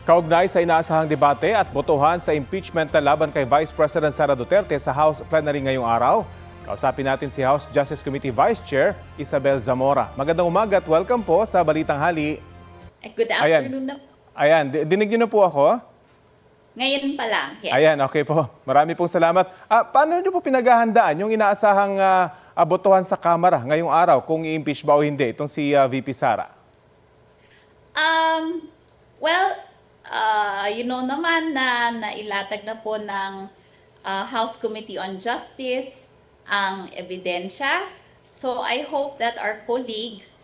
Kaugnay sa inaasahang debate at botohan sa impeachment na laban kay Vice President Sara Duterte sa House Plenary ngayong araw, kausapin natin si House Justice Committee Vice Chair Isabel Zamora. Magandang umaga at welcome po sa Balitang Hali. Good afternoon na. Ayan, dinig niyo na po ako? Ngayon pa lang, yes. Ayan, okay po. Marami pong salamat. Paano niyo po pinaghahandaan yung inaasahang botohan sa Kamara ngayong araw kung i-impeach ba o hindi itong si VP Sara? Naman na nailatag na po ng House Committee on Justice ang ebidensya. So I hope that our colleagues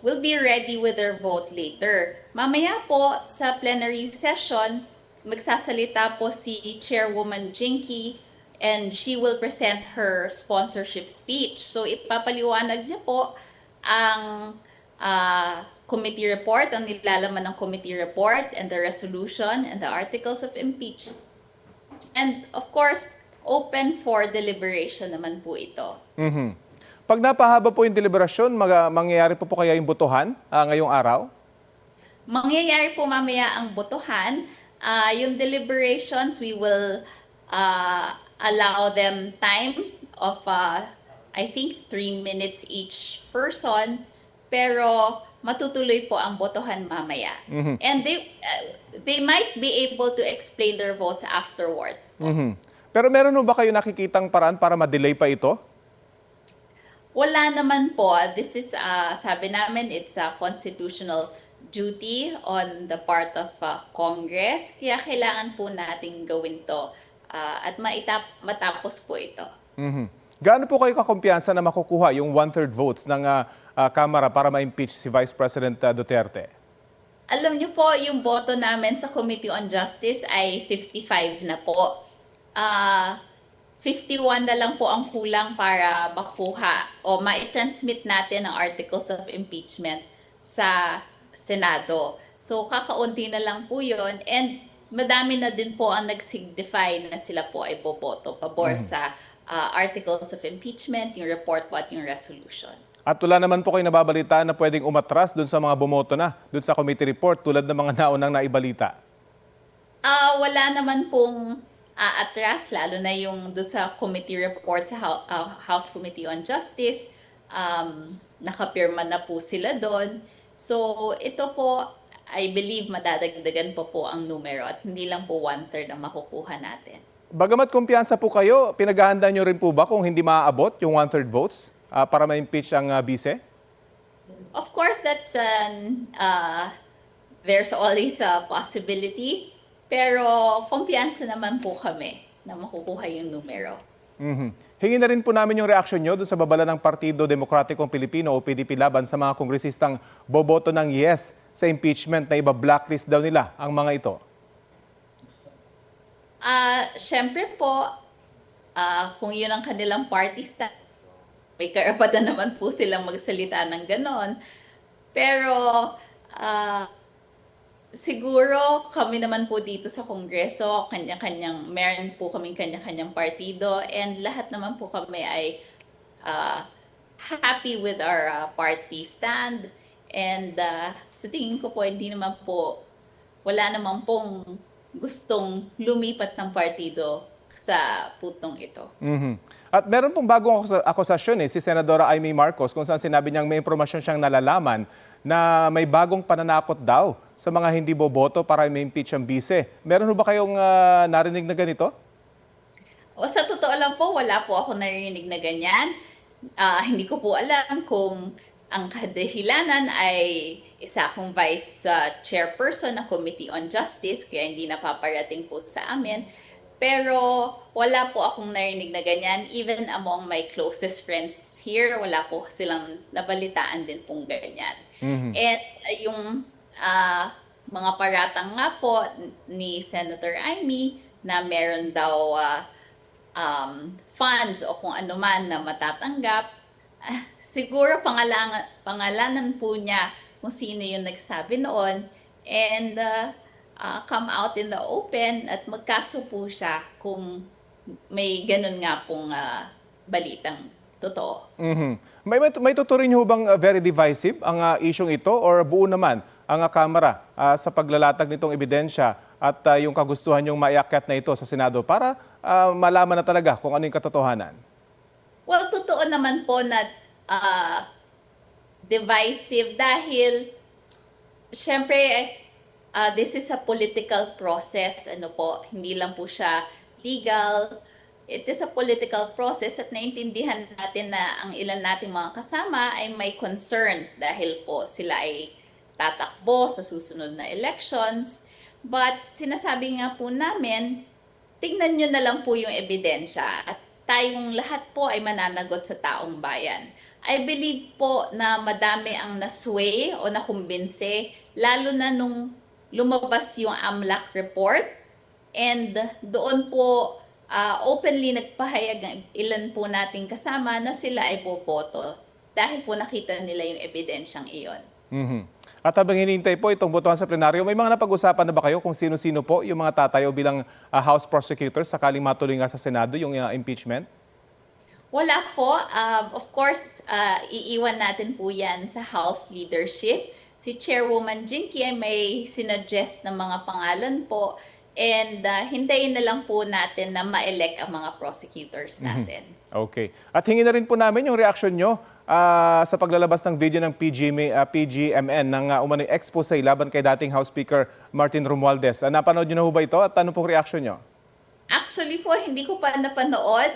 will be ready with their vote later. Mamaya po sa plenary session, magsasalita po si Chairwoman Jinky and she will present her sponsorship speech. So ipapaliwanag niya po ang committee report, ang nilalaman ng committee report and the resolution and the articles of impeachment. And of course, open for deliberation naman po ito. Pag napahaba po yung deliberasyon, mangyayari po kaya yung botohan ngayong araw? Mangyayari po mamaya ang botohan. Yung deliberations, we will allow them time of, I think, 3 minutes each person. Pero matutuloy po ang botohan mamaya. And they might be able to explain their votes afterward. Pero meron ba kayo nakikitang paraan para ma-delay pa ito? Wala naman po. This is, sabi namin, it's a constitutional duty on the part of Congress. Kaya kailangan po nating gawin to at matapos po ito. Gaano po kayo kakumpiyansa na makukuha yung 1/3 votes ng Kamara para ma-impeach si Vice President Duterte? Alam niyo po, yung boto namin sa Committee on Justice ay 55 na po. 51 na lang po ang kulang para makuha o ma-transmit natin ang articles of impeachment sa Senado. So kakaunti na lang po yun and madami na din po ang nag-signify na sila po ay boboto pabor sa articles of impeachment, yung report po at yung resolution. At wala naman po kayo nababalitaan na pwedeng umatras dun sa mga bumoto na, dun sa committee report tulad ng mga naunang naibalita? Wala naman pong atras, lalo na yung doon sa committee report sa House Committee on Justice. Nakapirma na po sila doon. So ito po, I believe madadagdagan po ang numero at hindi lang po 1/3 ang makukuha natin. Bagamat kumpiyansa po kayo, pinaghahanda nyo rin po ba kung hindi maaabot yung 1/3 votes para ma-impeach ang vice? Of course, that's there's always a possibility. Pero kumpiyansa naman po kami na makukuha yung numero. Hingin na rin po namin yung reaksyon nyo doon sa babala ng Partido Demokratikong Pilipino o PDP laban sa mga kongresistang boboto ng yes sa impeachment na iba-blacklist daw nila ang mga ito. Siyempre po, kung yun ang kanilang party stand, may karapatan naman po silang magsalita ng ganon. Pero siguro kami naman po dito sa Kongreso, meron po kaming kanya-kanyang partido and lahat naman po kami ay happy with our party stand. And sa tingin ko po, wala naman pong gustong lumipat ng partido sa putong ito. At meron pong bagong akusasyon si Senadora Amy Marcos kung saan sinabi niyang may impormasyon siyang nalalaman na may bagong pananakot daw sa mga hindi boboto para ma-impeach ang vice. Meron ba kayong narinig na ganito? O sa totoo lang po, wala po ako narinig na ganyan. Hindi ko po alam kung ang kadahilanan ay isa akong vice chairperson ng Committee on Justice, kaya hindi napaparating po sa amin. Pero wala po akong narinig na ganyan. Even among my closest friends here, wala po silang nabalitaan din pong ganyan. At yung mga paratang nga po ni Senator Amy na meron daw funds o kung ano man na matatanggap, siguro pangalanan po niya kung sino yung nagsabi noon and come out in the open at magkaso po siya kung may ganun nga pong balitang totoo. May tuturing niyo bang very divisive ang isyong ito or buo naman ang Kamara sa paglalatag nitong ebidensya at yung kagustuhan yung maiakyat na ito sa Senado para malaman na talaga kung ano yung katotohanan? Well, totoo naman po na divisive dahil syempre this is a political process, ano po, hindi lang po siya legal. It is a political process at naintindihan natin na ang ilan nating mga kasama ay may concerns dahil po sila ay tatakbo sa susunod na elections. But sinasabi nga po namin, tingnan nyo na lang po yung ebidensya at tayong lahat po ay mananagot sa taong bayan. I believe po na madami ang nasway o nakumbinse, lalo na nung lumabas yung AMLAC report and doon po openly nagpahayag ang ilan po nating kasama na sila ay boboto dahil po nakita nila yung ebidensyang iyon. At habang hinihintay po itong botohan sa plenaryo, may mga napag-usapan na ba kayo kung sino-sino po yung mga tatayo bilang House prosecutors sakaling matuloy nga sa Senado yung impeachment? Wala po. Of course, iiwan natin po yan sa House leadership. Si Chairwoman Jinky ay may sinuggest na mga pangalan po and hintayin na lang po natin na ma-elect ang mga prosecutors natin. Okay. At hingin na rin po namin yung reaksyon nyo sa paglalabas ng video ng PGMN ng umano'y expose laban kay dating House Speaker Martin Romualdez. Napanood nyo na ho ba ito at ano pong reaksyon nyo? Actually po, hindi ko pa napanood.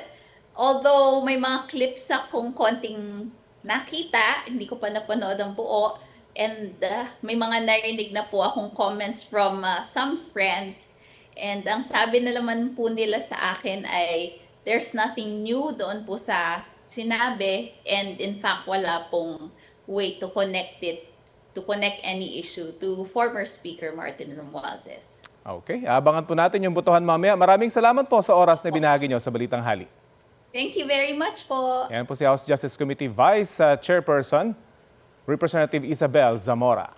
Although may mga clips akong konting nakita, hindi ko pa napanood ang buo. And may mga narinig na po akong comments from some friends. And ang sabi na naman po nila sa akin ay there's nothing new doon po sa sinabi. And in fact, wala pong way to connect any issue to former Speaker Martin Romualdez. Okay, abangan po natin yung botohan mamaya. Maraming salamat po sa oras na binahagi nyo sa Balitang Hali. Thank you very much po. Yan po si House Justice Committee Vice Chairperson, Representative Isabel Zamora.